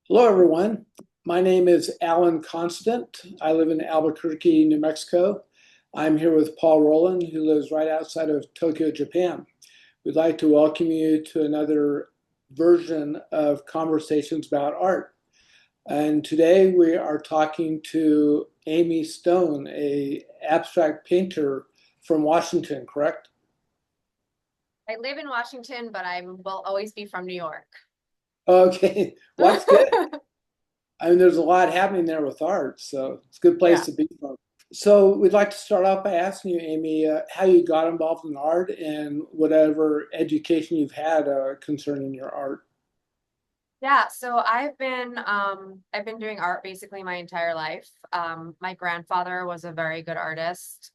Hello, everyone. My name is Alan Constant. I live in Albuquerque, New Mexico. I'm here with Paul Rowland, who lives right outside of Tokyo, Japan. We'd like to welcome you to another version of Conversations about Art. And today we are talking to Amy Stone, a abstract painter from Washington, correct? I live in Washington, but I will always be from New York. Okay, well, that's good. I mean, there's a lot happening there with art, so it's a good place Yeah. to be from. So we'd like to start off by asking you, Amy, how you got involved in art and whatever education you've had concerning your art. Yeah, so I've been doing art basically my entire life. My grandfather was a very good artist.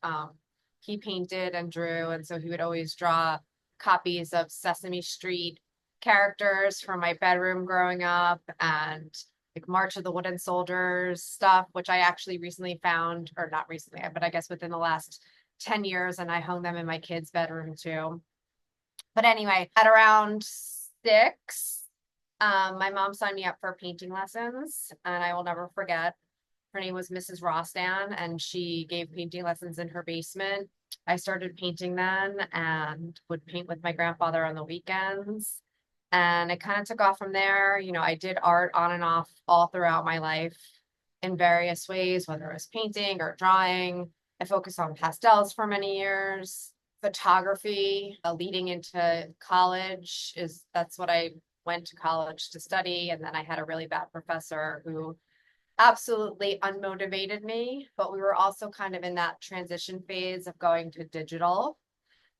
He painted and drew, and so he would always draw copies of Sesame Street characters from my bedroom growing up and like March of the Wooden Soldiers stuff, which I actually recently found, or not recently, but I guess within the last 10 years, and I hung them in my kids' bedroom too. But anyway, at around six, my mom signed me up for painting lessons, and I will never forget. Her name was Mrs. Rostan, and she gave painting lessons in her basement. I started painting then and would paint with my grandfather on the weekends. And it kind of took off from there. I did art on and off all throughout my life in various ways, whether it was painting or drawing. I focused on pastels for many years. Photography, leading into college is that's what I went to college to study. And then I had a really bad professor who absolutely unmotivated me, but we were also kind of in that transition phase of going to digital.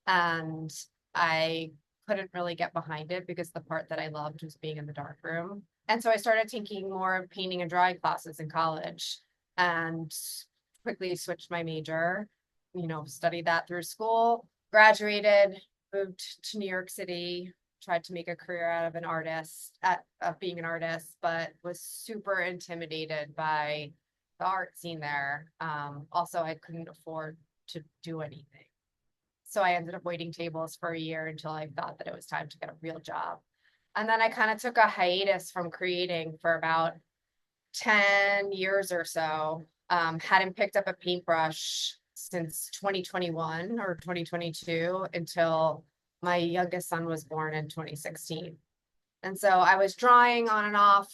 And I couldn't really get behind it because the part that I loved was being in the dark room. And so I started taking more of painting and drawing classes in college and quickly switched my major, studied that through school, graduated, moved to New York City, tried to make a career out of of being an artist, but was super intimidated by the art scene there. Also, I couldn't afford to do anything. So I ended up waiting tables for a year until I thought that it was time to get a real job. And then I kind of took a hiatus from creating for about 10 years or so. Hadn't picked up a paintbrush since 2021 or 2022 until my youngest son was born in 2016. And so I was drawing on and off,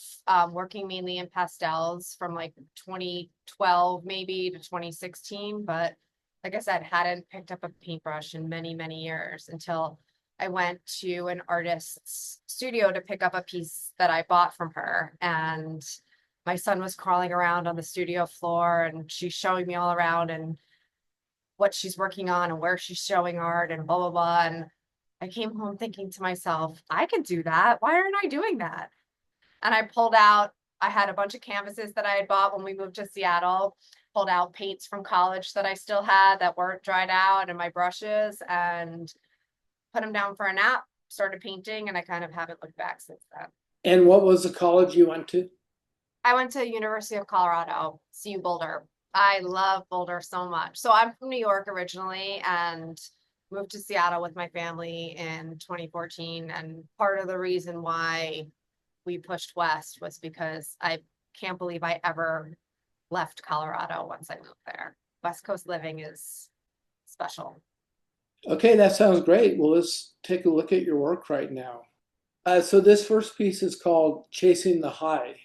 working mainly in pastels from like 2012 maybe to 2016. But like I said, hadn't picked up a paintbrush in many, many years until I went to an artist's studio to pick up a piece that I bought from her. And my son was crawling around on the studio floor and she's showing me all around and what she's working on and where she's showing art and blah, blah, blah. And I came home thinking to myself, I could do that. Why aren't I doing that? And I had a bunch of canvases that I had bought when we moved to Seattle, pulled out paints from college that I still had that weren't dried out and my brushes and put them down for a nap, started painting, and I kind of haven't looked back since then. And what was the college you went to? I went to University of Colorado, CU Boulder. I love Boulder so much. So I'm from New York originally and moved to Seattle with my family in 2014. And part of the reason why we pushed west was because I can't believe I ever left Colorado once I moved there. West Coast living is special. Okay, that sounds great. Well, let's take a look at your work right now. So this first piece is called Chasing the High.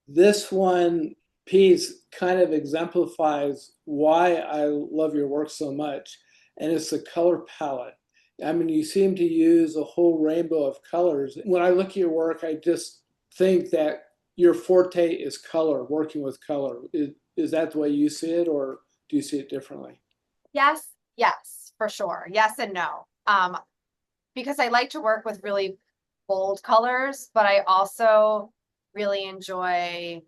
This one piece kind of exemplifies why I love your work so much, and it's the color palette. I mean, you seem to use a whole rainbow of colors. When I look at your work, I just think that your forte is color, working with color. Is that the way you see it, or do you see it differently? Yes, yes, for sure. Yes and no. Because I like to work with really bold colors, but I also really enjoy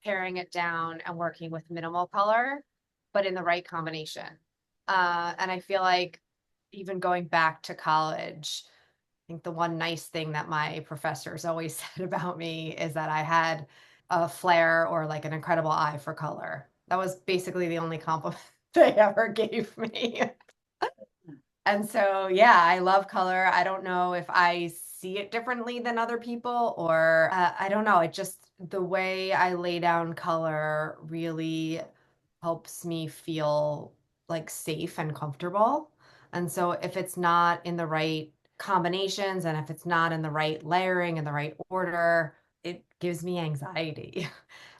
paring it down and working with minimal color, but in the right combination. And I feel like even going back to college, I think the one nice thing that my professors always said about me is that I had a flair or like an incredible eye for color. That was basically the only compliment they ever gave me. And so, yeah, I love color. I don't know if I see it differently than other people, or I don't know. It just, the way I lay down color really helps me feel like safe and comfortable. And so, if it's not in the right combinations and if it's not in the right layering and the right order, it gives me anxiety.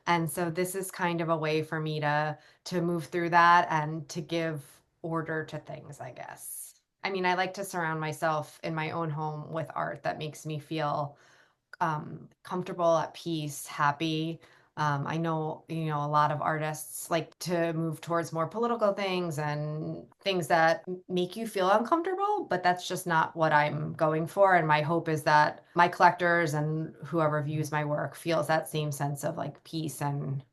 And so this is kind of a way for me to move through that and to give order to things, I guess. I mean, I like to surround myself in my own home with art that makes me feel comfortable, at peace, happy. I know, a lot of artists like to move towards more political things and things that make you feel uncomfortable, but that's just not what I'm going for. And my hope is that my collectors and whoever views my work feels that same sense of like peace and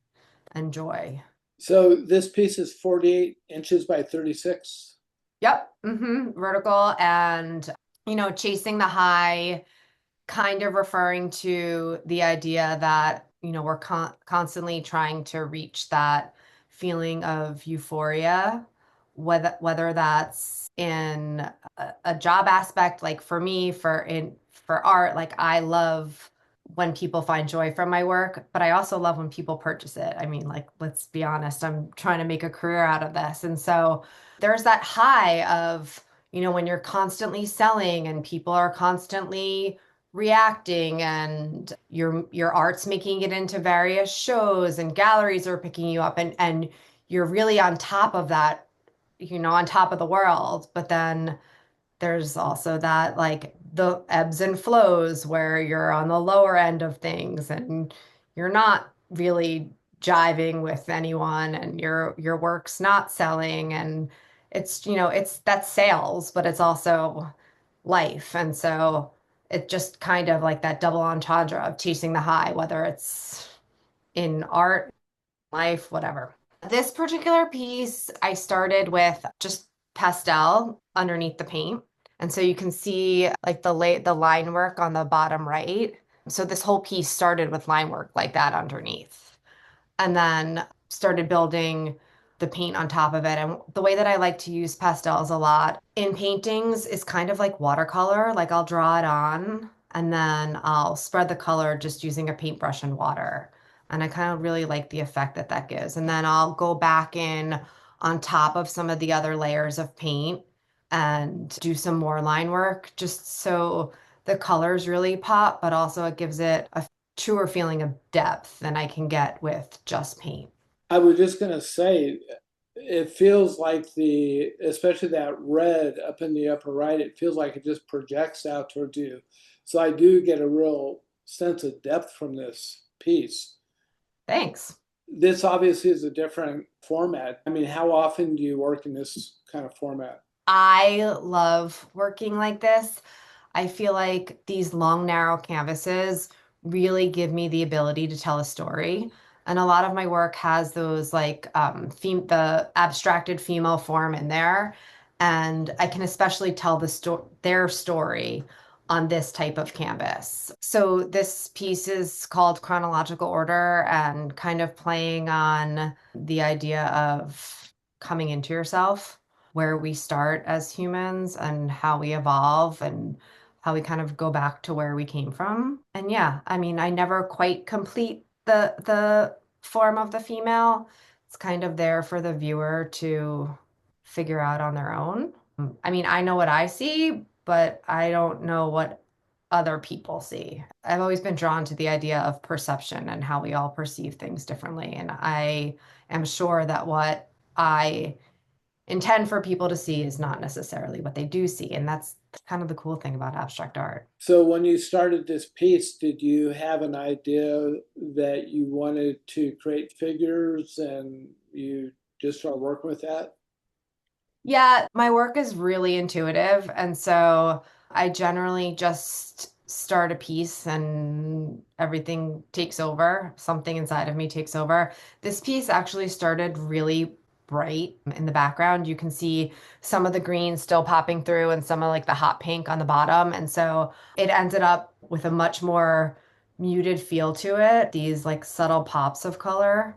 joy. So this piece is 48 inches by 36. Yep. Vertical and, chasing the high, kind of referring to the idea that, we're constantly trying to reach that feeling of euphoria, whether that's in a job aspect, like for me, for art, like I love when people find joy from my work, but I also love when people purchase it. I mean, like, let's be honest, I'm trying to make a career out of this. And so there's that high of, when you're constantly selling and people are constantly reacting and your art's making it into various shows and galleries are picking you up and you're really on top of that, on top of the world. But then there's also that like the ebbs and flows where you're on the lower end of things and you're not really jiving with anyone and your work's not selling and it's that sales, but it's also life. And so it just kind of like that double entendre of chasing the high, whether it's in art, life, whatever. This particular piece, I started with just pastel underneath the paint. And so you can see like the line work on the bottom right. So this whole piece started with line work like that underneath and then started building the paint on top of it. And the way that I like to use pastels a lot in paintings is kind of like watercolor. Like I'll draw it on and then I'll spread the color just using a paintbrush and water. And I kind of really like the effect that that gives. And then I'll go back in on top of some of the other layers of paint and do some more line work just so the colors really pop, but also it gives it a truer feeling of depth than I can get with just paint. I was just gonna say, it feels like especially that red up in the upper right, it feels like it just projects out towards you. So I do get a real sense of depth from this piece. Thanks. This obviously is a different format. I mean, how often do you work in this kind of format? I love working like this. I feel like these long, narrow canvases really give me the ability to tell a story. And a lot of my work has those like the abstracted female form in there. And I can especially tell their story on this type of canvas. So this piece is called Chronological Order and kind of playing on the idea of coming into yourself, where we start as humans and how we evolve and how we kind of go back to where we came from. And yeah, I mean, I never quite complete the form of the female. It's kind of there for the viewer to figure out on their own. I mean, I know what I see, but I don't know what other people see. I've always been drawn to the idea of perception and how we all perceive things differently. And I am sure that what I intend for people to see is not necessarily what they do see. And that's kind of the cool thing about abstract art. So when you started this piece, did you have an idea that you wanted to create figures and you just start working with that? Yeah, my work is really intuitive. And so I generally just start a piece and everything takes over. Something inside of me takes over. This piece actually started really bright in the background. You can see some of the green still popping through and some of like the hot pink on the bottom. And so it ended up with a much more muted feel to it, these like subtle pops of color.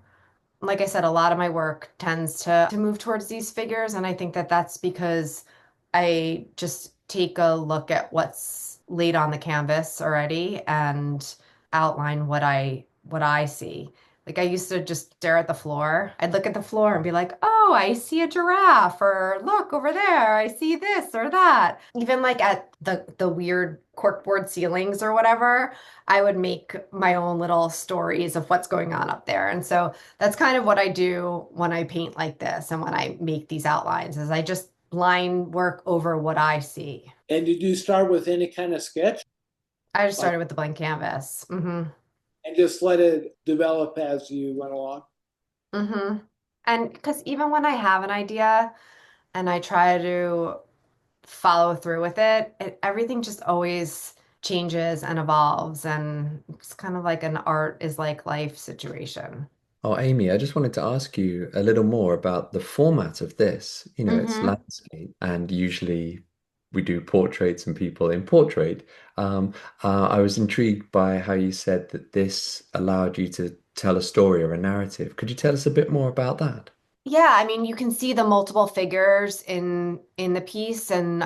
Like I said, a lot of my work tends to move towards these figures, and I think that that's because I just take a look at what's laid on the canvas already and outline what I see. Like I used to just stare at the floor. I'd look at the floor and be like, "Oh, I see a giraffe," or "Look over there, I see this or that." Even like at the weird corkboard ceilings or whatever, I would make my own little stories of what's going on up there. And so that's kind of what I do when I paint like this and when I make these outlines is I just line work over what I see. And did you start with any kind of sketch, I just like, started with the blank canvas. and just let it develop as you went along? hmm And because even when I have an idea and I try to follow through with everything just always changes and evolves. And it's kind of like an art is like life situation. Oh, Amy, I just wanted to ask you a little more about the format of this. It's hmm landscape, and usually we do portraits and people in portrait. Um, I was intrigued by how you said that this allowed you to tell a story or a narrative. Could you tell us a bit more about that? Yeah, I mean, you can see the multiple figures in the piece, and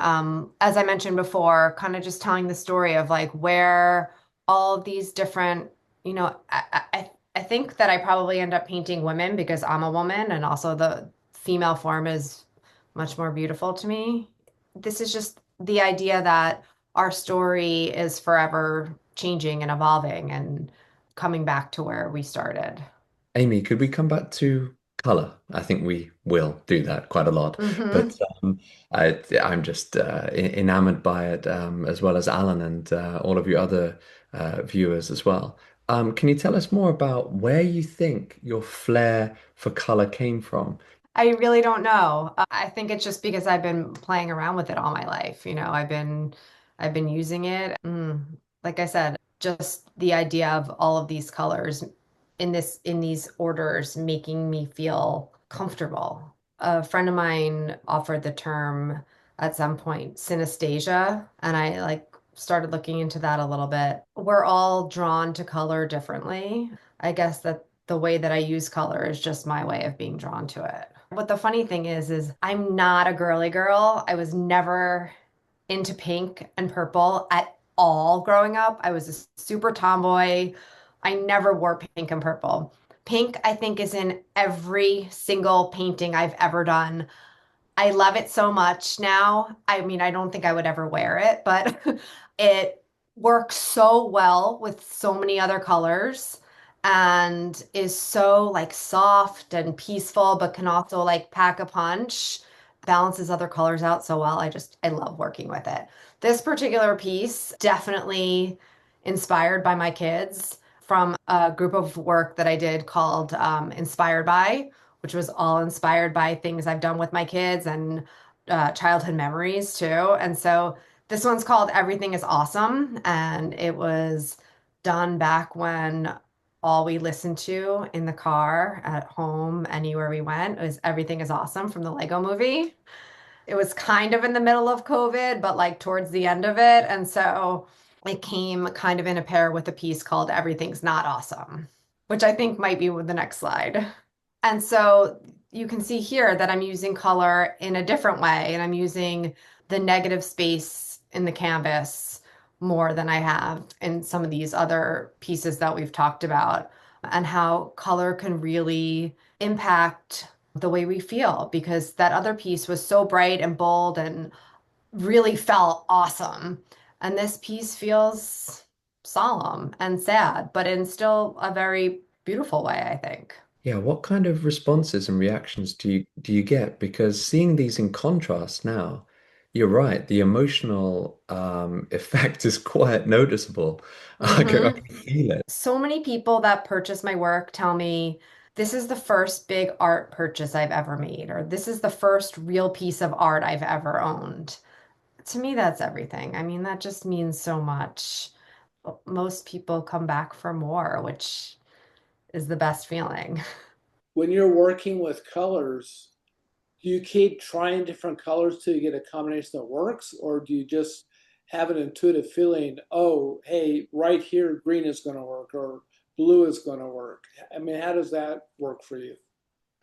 as I mentioned before, kind of just telling the story of like where all of these different, I think that I probably end up painting women because I'm a woman, and also the female form is much more beautiful to me. This is just the idea that our story is forever changing and evolving and coming back to where we started. Amy, could we come back to color? I think we will do that quite a lot, but hmm I'm just enamored by it, as well as Alan and all of you other viewers as well. Can you tell us more about where you think your flair for color came from? I really don't know. I think it's just because I've been playing around with it all my life. I've been using it. Like I said, just the idea of all of these colors in these orders making me feel comfortable. A friend of mine offered the term at some point synesthesia, and I like started looking into that a little bit. We're all drawn to color differently. I guess that the way that I use color is just my way of being drawn to it. What the funny thing is I'm not a girly girl. I was never into pink and purple at all growing up. I was a super tomboy. I never wore pink and purple. Pink, I think, is in every single painting I've ever done. I love it so much now. I mean, I don't think I would ever wear it, but it works so well with so many other colors and is so like soft and peaceful, but can also like pack a punch, balances other colors out so well. I love working with it. This particular piece definitely inspired by my kids from a group of work that I did called Inspired By, which was all inspired by things I've done with my kids and childhood memories too. And so this one's called Everything is Awesome. And it was done back when all we listened to in the car, at home, anywhere we went was Everything is Awesome from the Lego movie. It was kind of in the middle of COVID, but like towards the end of it. And so it came kind of in a pair with a piece called Everything's Not Awesome, which I think might be with the next slide. And so you can see here that I'm using color in a different way, and I'm using the negative space in the canvas more than I have in some of these other pieces that we've talked about, and how color can really impact the way we feel because that other piece was so bright and bold and really felt awesome. And this piece feels solemn and sad, but in still a very beautiful way, I think. Yeah, what kind of responses and reactions do you get? Because seeing these in contrast now, you're right, the emotional effect is quite noticeable. I hmm can feel it. So many people that purchase my work tell me this is the first big art purchase I've ever made, or this is the first real piece of art I've ever owned. To me, that's everything. I mean, that just means so much. Most people come back for more, which is the best feeling. When you're working with colors, do you keep trying different colors till you get a combination that works, or do you just have an intuitive feeling, oh, hey, right here, green is going to work, or blue is going to work? I mean, how does that work for you?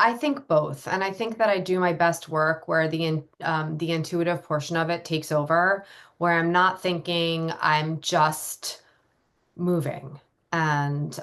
I think both, and I think that I do my best work where the intuitive portion of it takes over, where I'm not thinking, I'm just moving and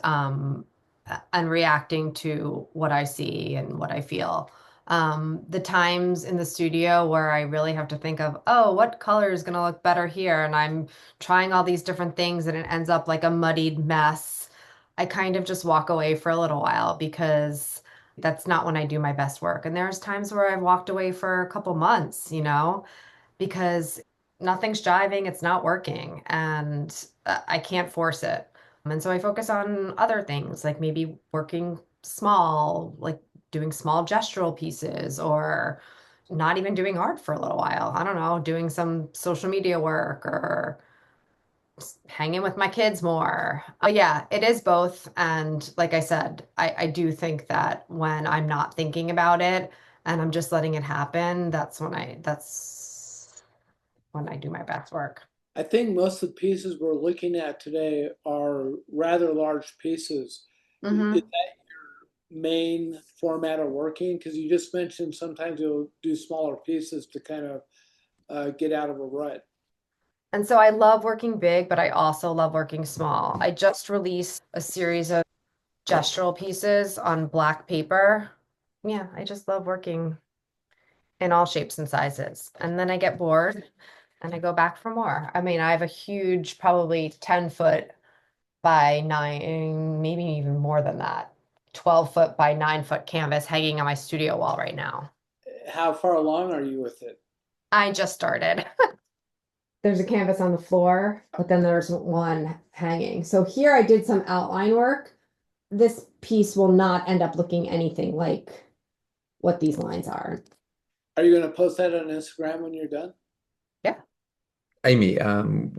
and reacting to what I see and what I feel. The times in the studio where I really have to think of, oh, what color is going to look better here, and I'm trying all these different things and it ends up like a muddied mess. I kind of just walk away for a little while because that's not when I do my best work. And there's times where I've walked away for a couple months, because nothing's jiving, it's not working, and I can't force it. And so I focus on other things, like maybe working small, like doing small gestural pieces, or not even doing art for a little while. I don't know, doing some social media work or hanging with my kids more. But yeah, it is both. And like I said, I do think that when I'm not thinking about it and I'm just letting it happen, that's when I do my best work. I think most of the pieces we're looking at today are rather large pieces. Is Hmm. that main format of working? Because you just mentioned sometimes you'll do smaller pieces to kind of get out of a rut. And so I love working big, but I also love working small. I just released a series of gestural pieces on black paper. Yeah, I just love working in all shapes and sizes. And then I get bored and I go back for more. I mean, I have a huge, probably 10-foot by 9, maybe even more than that, 12-foot by 9-foot canvas hanging on my studio wall right now. How far along are you with it? I just started. There's a canvas on the floor, but then there's one hanging. So here I did some outline work. This piece will not end up looking anything like what these lines are. Are you going to post that on Instagram when you're done? Yeah. Amy,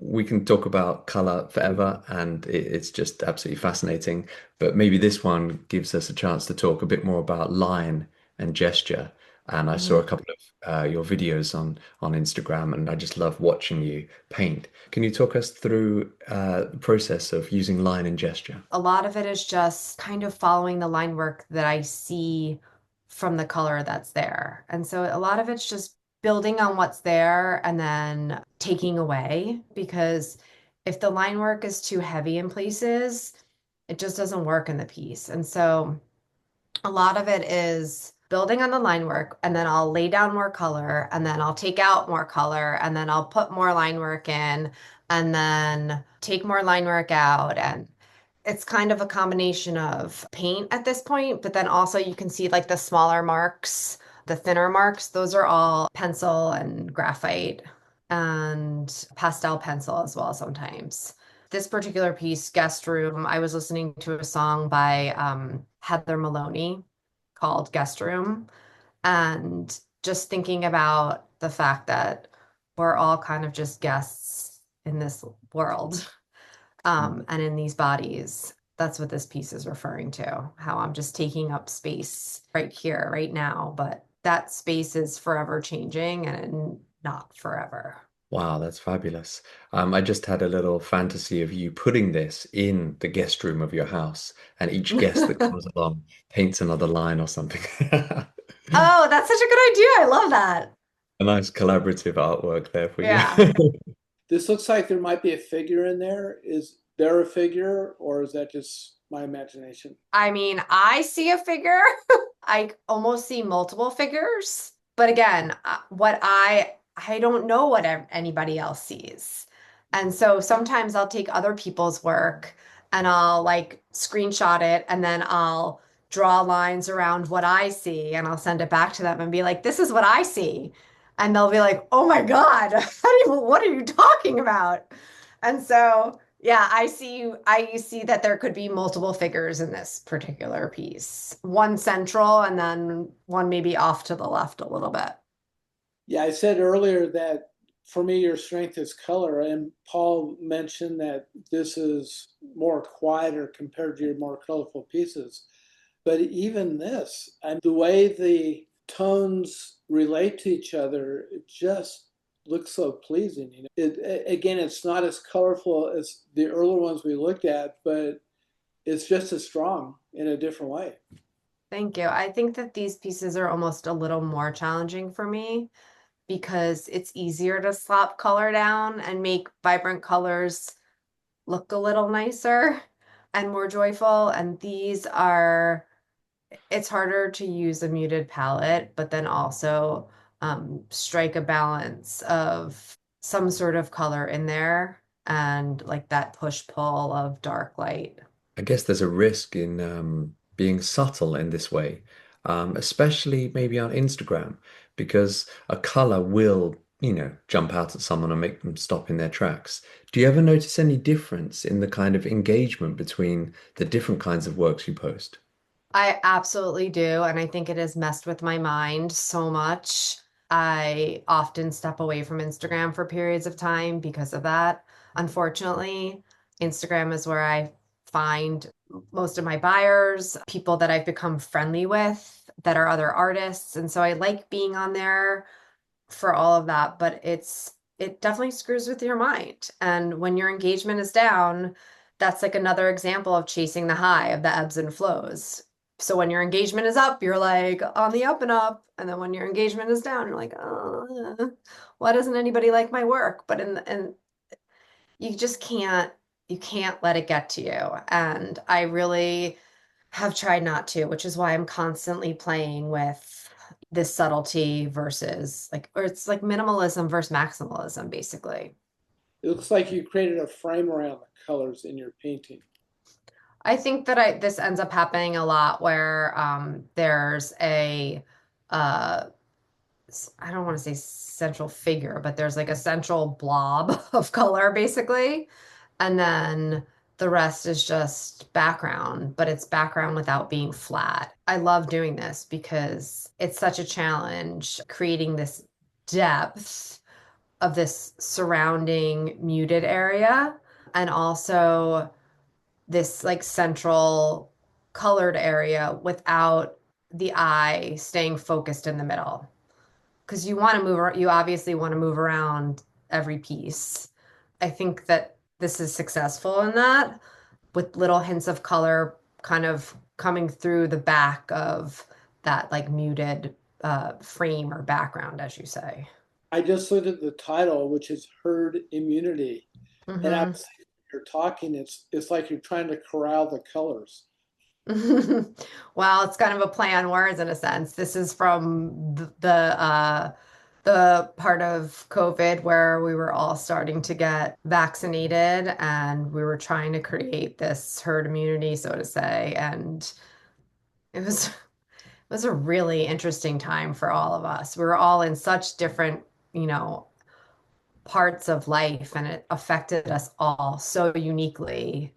we can talk about color forever, and it's just absolutely fascinating. But maybe this one gives us a chance to talk a bit more about line and gesture. And I saw a Mhm. couple of your videos on Instagram, and I just love watching you paint. Can you talk us through the process of using line and gesture? A lot of it is just kind of following the line work that I see from the color that's there. And so a lot of it's just building on what's there and then taking away, because if the line work is too heavy in places, it just doesn't work in the piece. And so a lot of it is building on the line work, and then I'll lay down more color, and then I'll take out more color, and then I'll put more line work in, and then take more line work out. And it's kind of a combination of paint at this point, but then also you can see like the smaller marks, the thinner marks, those are all pencil and graphite and pastel pencil as well sometimes. This particular piece, Guest Room, I was listening to a song by Heather Maloney called Guest Room, and just thinking about the fact that we're all kind of just guests in this world, and in these bodies. That's what this piece is referring to, how I'm just taking up space right here, right now, but that space is forever changing and not forever. Wow, that's fabulous. I just had a little fantasy of you putting this in the guest room of your house, and each guest that comes along paints another line or something. Oh, that's such a good idea. I love that. A nice collaborative artwork there for you. Yeah. This looks like there might be a figure in there. Is there a figure, or is that just my imagination? I mean, I see a figure. I almost see multiple figures. But again, what I don't know what anybody else sees. And so sometimes I'll take other people's work and I'll like screenshot it, and then I'll draw lines around what I see, and I'll send it back to them and be like, this is what I see. And they'll be like, oh my God, what are you talking about? And so yeah, I see that there could be multiple figures in this particular piece. One central and then one maybe off to the left a little bit. Yeah, I said earlier that for me, your strength is color. And Paul mentioned that this is more quieter compared to your more colorful pieces. But even this, and the way the tones relate to each other, it just looks so pleasing. Again, it's not as colorful as the earlier ones we looked at, but it's just as strong in a different way. Thank you. I think that these pieces are almost a little more challenging for me because it's easier to slop color down and make vibrant colors look a little nicer and more joyful. And these are, it's harder to use a muted palette, but then also strike a balance of some sort of color in there and like that push pull of dark light. I guess there's a risk in being subtle in this way, especially maybe on Instagram, because a color will, jump out at someone and make them stop in their tracks. Do you ever notice any difference in the kind of engagement between the different kinds of works you post? I absolutely do. And I think it has messed with my mind so much. I often step away from Instagram for periods of time because of that. Unfortunately, Instagram is where I find most of my buyers, people that I've become friendly with that are other artists. And so I like being on there for all of that, but it definitely screws with your mind. And when your engagement is down, that's like another example of chasing the high of the ebbs and flows. So when your engagement is up, you're like on the up and up. And then when your engagement is down, you're like, oh, why doesn't anybody like my work? But and you just can't let it get to you. And I really have tried not to, which is why I'm constantly playing with this subtlety versus like, or it's like minimalism versus maximalism, basically. It looks like you created a frame around the colors in your painting. I think that this ends up happening a lot where there's a uh I don't want to say central figure, but there's like a central blob of color basically. And then the rest is just background, but it's background without being flat. I love doing this because it's such a challenge creating this depth of this surrounding muted area and also this like central colored area without the eye staying focused in the middle because you want to you obviously want to move around every piece. I think that this is successful in that with little hints of color kind of coming through the back of that like muted frame or background, as you say. I just looked at the title, which is herd immunity. And I Hmm. was thinking, when you're talking, it's like you're trying to corral the colors. Well, it's kind of a play on words in a sense. This is from the part of COVID where we were all starting to get vaccinated and we were trying to create this herd immunity, so to say. And it was a really interesting time for all of us. We were all in such different, you know, parts of life and it affected us all so uniquely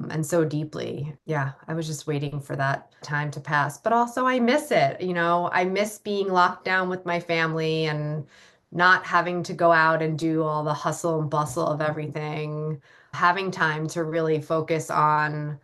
and so deeply. Yeah, I was just waiting for that time to pass. But also, I miss it. You know, I miss being locked down with my family and not having to go out and do all the hustle and bustle of everything, having time to really focus on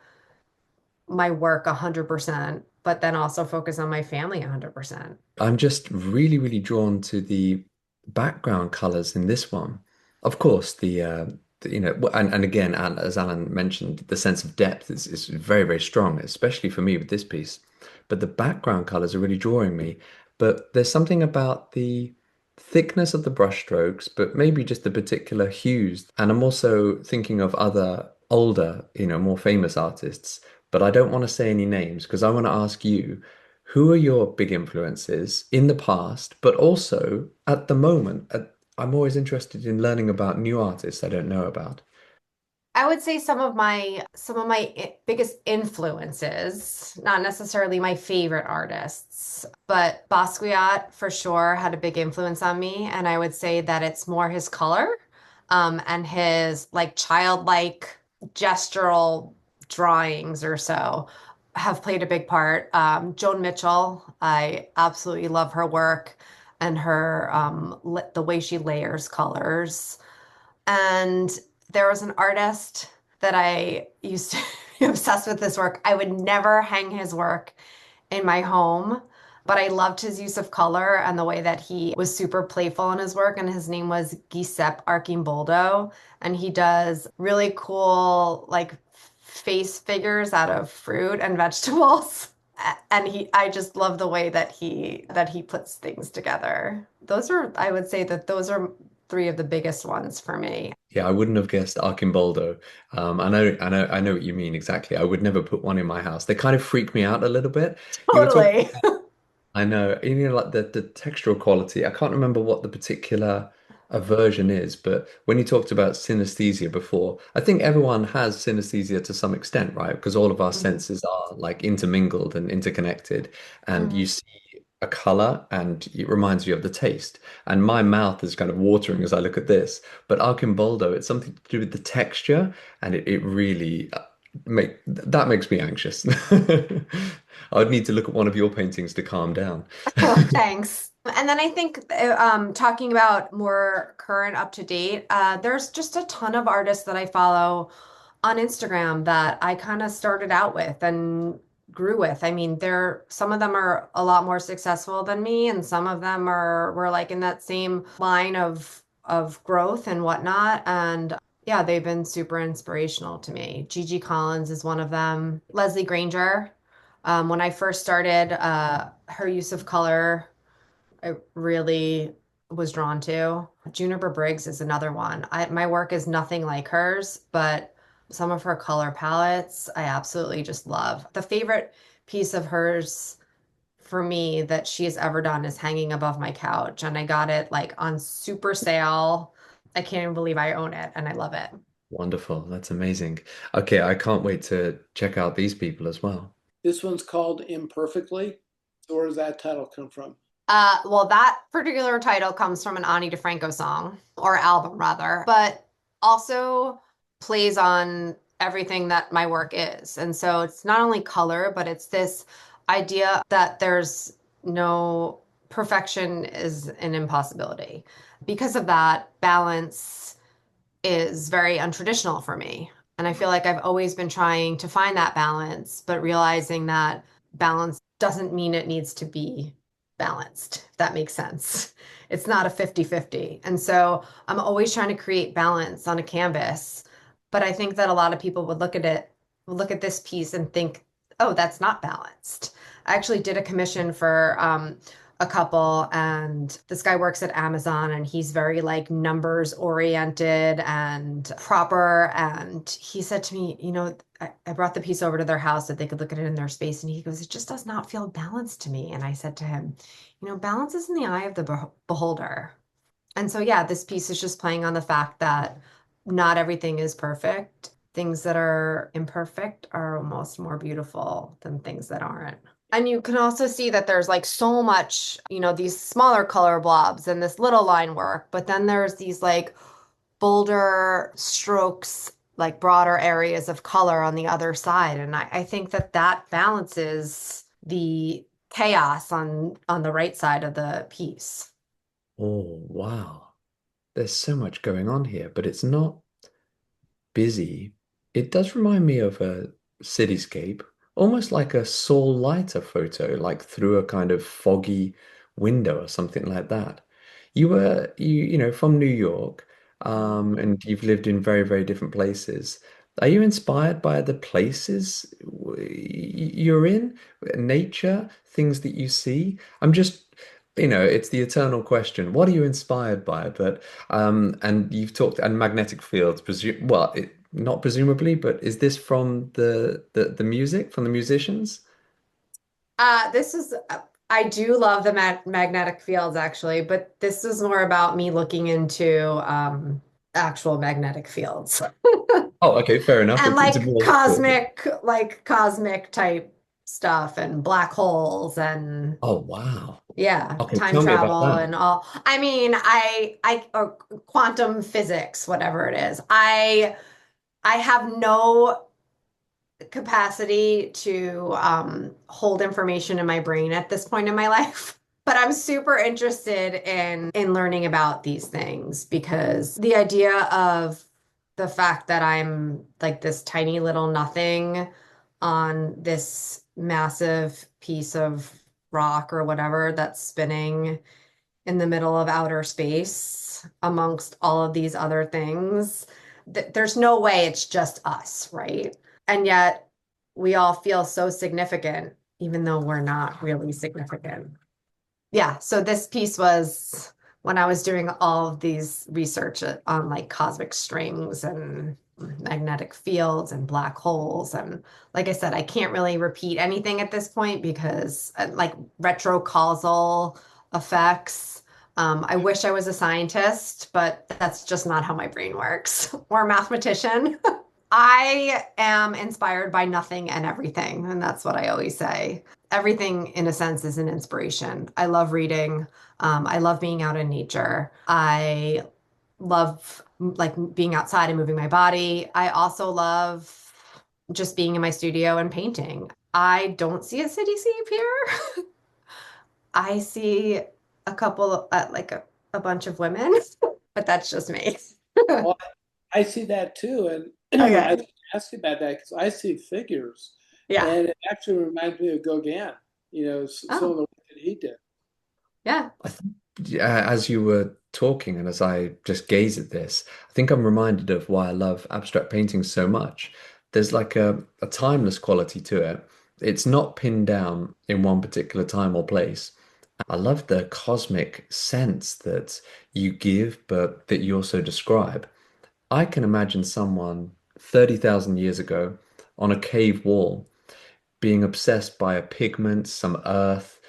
my work 100%, but then also focus on my family 100%. I'm just really, really drawn to the background colors in this one. Of course, and again, as Alan mentioned, the sense of depth is very, very strong, especially for me with this piece. But the background colors are really drawing me. But there's something about the thickness of the brushstrokes, but maybe just the particular hues. And I'm also thinking of other older, more famous artists. But I don't want to say any names because I want to ask you. Who are your big influences in the past, but also at the moment? I'm always interested in learning about new artists I don't know about. I would say some of my biggest influences, not necessarily my favorite artists, but Basquiat for sure had a big influence on me, and I would say that it's more his color, and his like childlike gestural drawings or so have played a big part. Joan Mitchell, I absolutely love her work and her the way she layers colors. And there was an artist that I used to be obsessed with his work. I would never hang his work in my home, but I loved his use of color and the way that he was super playful in his work. And his name was Giuseppe Archimboldo. And he does really cool, like, face figures out of fruit and vegetables. And I just love the way that he puts things together. Those are, I would say that those are three of the biggest ones for me. Yeah, I wouldn't have guessed Archimboldo. I know what you mean exactly. I would never put one in my house. They kind of freak me out a little bit. You were talking Totally. I know, like the textural quality. I can't remember what the particular aversion is, but when you talked about synesthesia before, I think everyone has synesthesia to some extent, right? Because all of our Mhm. senses are like intermingled and interconnected, and you Mhm. see a color and it reminds you of the taste. And my mouth is kind of watering as I look at this, but Archimboldo, it's something to do with the texture, and it really that makes me anxious. I'd need to look at one of your paintings to calm down. Oh, thanks. And then I think talking about more current up to date, there's just a ton of artists that I follow on Instagram that I kind of started out with and grew with. I mean, some of them are a lot more successful than me, and some of them are were like in that same line of growth and whatnot. And yeah, they've been super inspirational to me. Gigi Collins is one of them. Leslie Granger. When I first started, her use of color, I really was drawn to. Juniper Briggs is another one. My work is nothing like hers, but some of her color palettes I absolutely just love. The favorite piece of hers for me that she has ever done is hanging above my couch, and I got it like on super sale. I can't even believe I own it, and I love it. Wonderful. That's amazing. Okay, I can't wait to check out these people as well. This one's called Imperfectly. So where does that title come from? Well, that particular title comes from an Ani DeFranco song, or album rather, but also plays on everything that my work is. And so it's not only color, but it's this idea that there's no perfection is an impossibility. Because of that, balance is very untraditional for me. And I feel like I've always been trying to find that balance, but realizing that balance doesn't mean it needs to be balanced, if that makes sense. It's not a 50-50. And so I'm always trying to create balance on a canvas. But I think that a lot of people would look at this piece and think, oh, that's not balanced. I actually did a commission for a couple, and this guy works at Amazon, and he's very like numbers oriented and proper. And he said to me, I brought the piece over to their house that they could look at it in their space. And he goes, it just does not feel balanced to me. And I said to him, balance is in the eye of the beholder. And so, yeah, this piece is just playing on the fact that not everything is perfect. Things that are imperfect are almost more beautiful than things that aren't. And you can also see that there's like so much, these smaller color blobs and this little line work, but then there's these like bolder strokes, like broader areas of color on the other side. And I think that that balances the chaos on the right side of the piece. Oh, wow. There's so much going on here, but it's not busy. It does remind me of a cityscape, almost like a Saul Leiter photo, like through a kind of foggy window or something like that. You know, from New York, Mhm. and you've lived in very, very different places. Are you inspired by the places you're in, nature, things that you see? I'm just, it's the eternal question. What are you inspired by? But and you've talked and magnetic fields, not presumably, but is this from the music, from the musicians? This is, I do love the magnetic fields actually, but this is more about me looking into actual magnetic fields Oh, okay, fair enough. and It's a more like cosmic type stuff and black holes and Oh, wow. yeah, Okay, time tell me about travel that. and all. I mean, or quantum physics, whatever it is. I have no capacity to hold information in my brain at this point in my life. But I'm super interested in learning about these things because the idea of the fact that I'm like this tiny little nothing on this massive piece of rock or whatever that's spinning in the middle of outer space amongst all of these other things. There's no way it's just us, right? And yet we all feel so significant even though we're not really significant. Yeah, so this piece was when I was doing all of these research on like cosmic strings and magnetic fields and black holes. And like I said, I can't really repeat anything at this point because like retrocausal effects. I wish I was a scientist, but that's just not how my brain works, or a mathematician. I am inspired by nothing and everything, and that's what I always say. Everything, in a sense, is an inspiration. I love reading. I love being out in nature. I love like being outside and moving my body. I also love just being in my studio and painting. I don't see a cityscape here. I see a couple, a bunch of women, but that's just me. Well, I see that too, and I was Okay. gonna ask you about that because I see figures, Yeah. and it actually reminds me of Gauguin. Some of Oh, the work that he did. yeah. I think, as you were talking and as I just gaze at this, I think I'm reminded of why I love abstract painting so much. There's like a timeless quality to it. It's not pinned down in one particular time or place. I love the cosmic sense that you give, but that you also describe. I can imagine someone 30,000 years ago on a cave wall being obsessed by a pigment, some earth,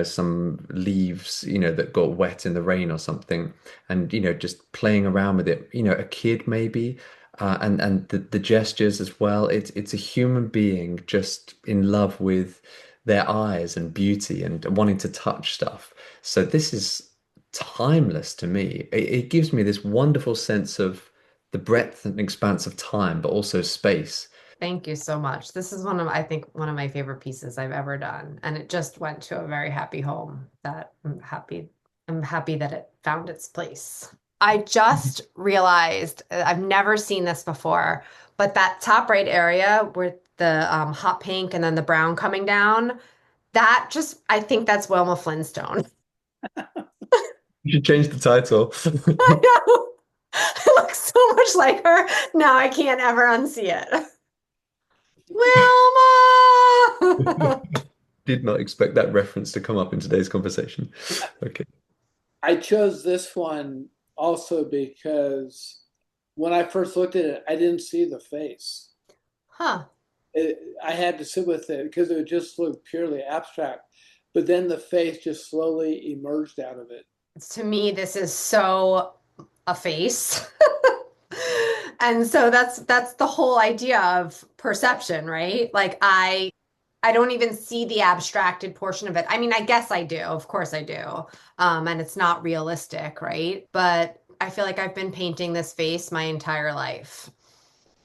some leaves, that got wet in the rain or something, and just playing around with it. A kid maybe, and the gestures as well. It's a human being just in love with their eyes and beauty and wanting to touch stuff. So this is timeless to me. It gives me this wonderful sense of the breadth and expanse of time, but also space. Thank you so much. This is I think, one of my favorite pieces I've ever done. And it just went to a very happy home that I'm happy that it found its place. I just realized I've never seen this before, but that top right area where the hot pink and then the brown coming down, I think that's Wilma Flintstone. You should change the title. I know. It looks so much like her. Now I can't ever unsee it. Wilma! Did not expect that reference to come up in today's conversation. Okay. I chose this one also because when I first looked at it, I didn't see the face. Huh. I had to sit with it because it would just look purely abstract. But then the face just slowly emerged out of it. To me, this is so a face. And so that's the whole idea of perception, right? Like I don't even see the abstracted portion of it. I mean, I guess I do. Of course I do. And it's not realistic, right? But I feel like I've been painting this face my entire life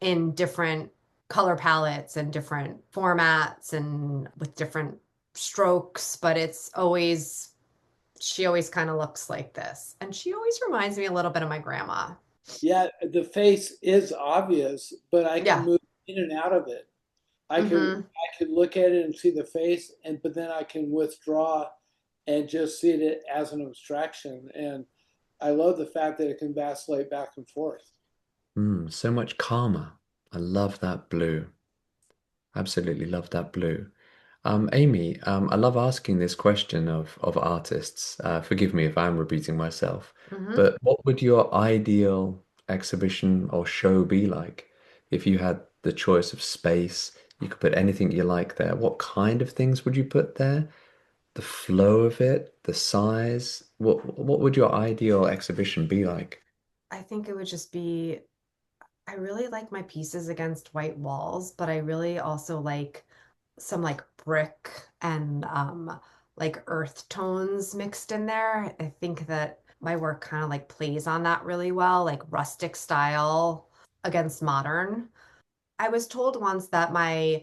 in different color palettes and different formats and with different strokes, but she always kind of looks like this. And she always reminds me a little bit of my grandma. Yeah, the face is obvious, but I can Yeah. move in and out of it. Hmm. I could look at it and see the face, and but then I can withdraw and just see it as an abstraction. And I love the fact that it can vacillate back and forth. So much calmer. I love that blue. Absolutely love that blue. Amy, I love asking this question of artists. Forgive me if I'm repeating myself, Hmm. but what would your ideal exhibition or show be like if you had the choice of space? You could put anything you like there. What kind of things would you put there? The flow of it, the size. What would your ideal exhibition be like? I think it would just be, I really like my pieces against white walls, but I really also like some like brick and like earth tones mixed in there. I think that my work kind of like plays on that really well, like rustic style against modern. I was told once that my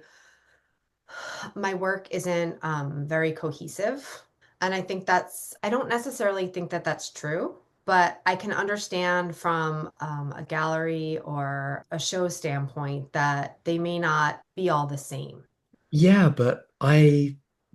work isn't very cohesive. And I don't necessarily think that that's true, but I can understand from a gallery or a show standpoint that they may not be all the same. Yeah, but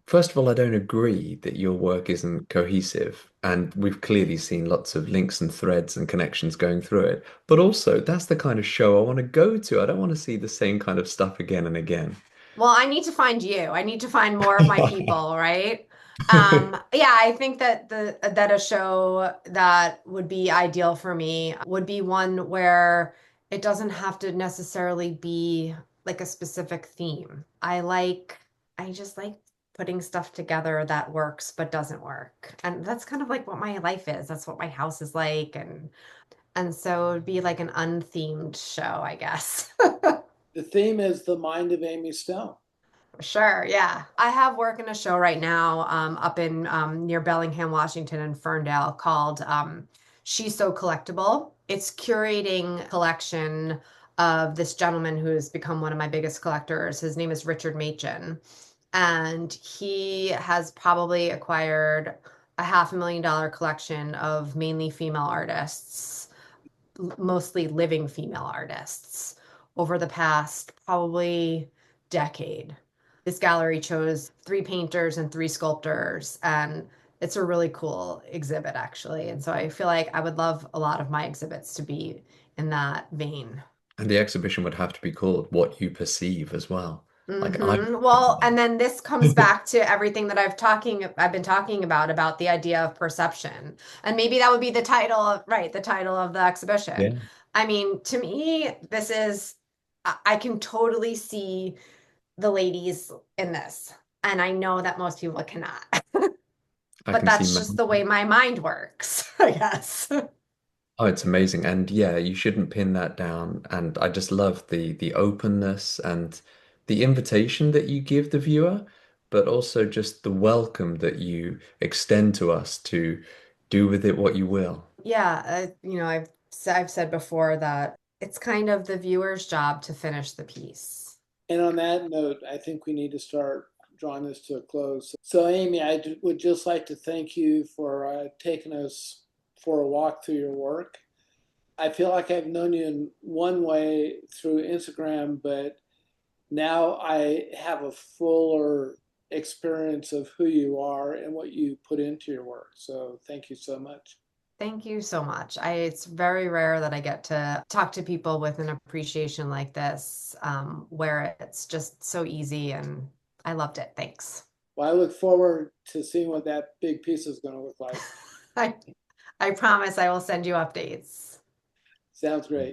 first of all, I don't agree that your work isn't cohesive. And we've clearly seen lots of links and threads and connections going through it. But also, that's the kind of show I want to go to. I don't want to see the same kind of stuff again and again. Well, I need to find you. I need to find more of my people, right? Yeah, I think that that a show that would be ideal for me would be one where it doesn't have to necessarily be like a specific theme. I just like putting stuff together that works but doesn't work. And that's kind of like what my life is. That's what my house is like, and so it'd be like an unthemed show, I guess. The theme is the mind of Amy Stone. Sure, yeah. I have work in a show right now up in near Bellingham, Washington, and Ferndale called She's So Collectible. It's curating a collection of this gentleman who has become one of my biggest collectors. His name is Richard Machin, and he has probably acquired a $500,000 collection of mainly female artists, mostly living female artists, over the past probably decade. This gallery chose 3 painters and 3 sculptors, and it's a really cool exhibit, actually. And so I feel like I would love a lot of my exhibits to be in that vein. And the exhibition would have to be called What You Perceive as well. Like I Well, and then this comes back to everything that I've been talking about the idea of perception. And maybe that would be the title of, right, the title of the exhibition. Yeah, I mean, to me, this is I can totally see the ladies in this. And I know that most people cannot. I But can see that's just man. the way my mind works, I guess. Oh, it's amazing. And yeah, you shouldn't pin that down. And I just love the openness and the invitation that you give the viewer, but also just the welcome that you extend to us to do with it what you will. Yeah, I've said before that it's kind of the viewer's job to finish the piece. And on that note, I think we need to start drawing this to a close. So, Amy, would just like to thank you for taking us for a walk through your work. I feel like I've known you in one way through Instagram, but now I have a fuller experience of who you are and what you put into your work. So, thank you so much. Thank you so much. It's very rare that I get to talk to people with an appreciation like this, where it's just so easy, and I loved it. Thanks. Well, I look forward to seeing what that big piece is going to look like. I, I promise I will send you updates. Sounds great.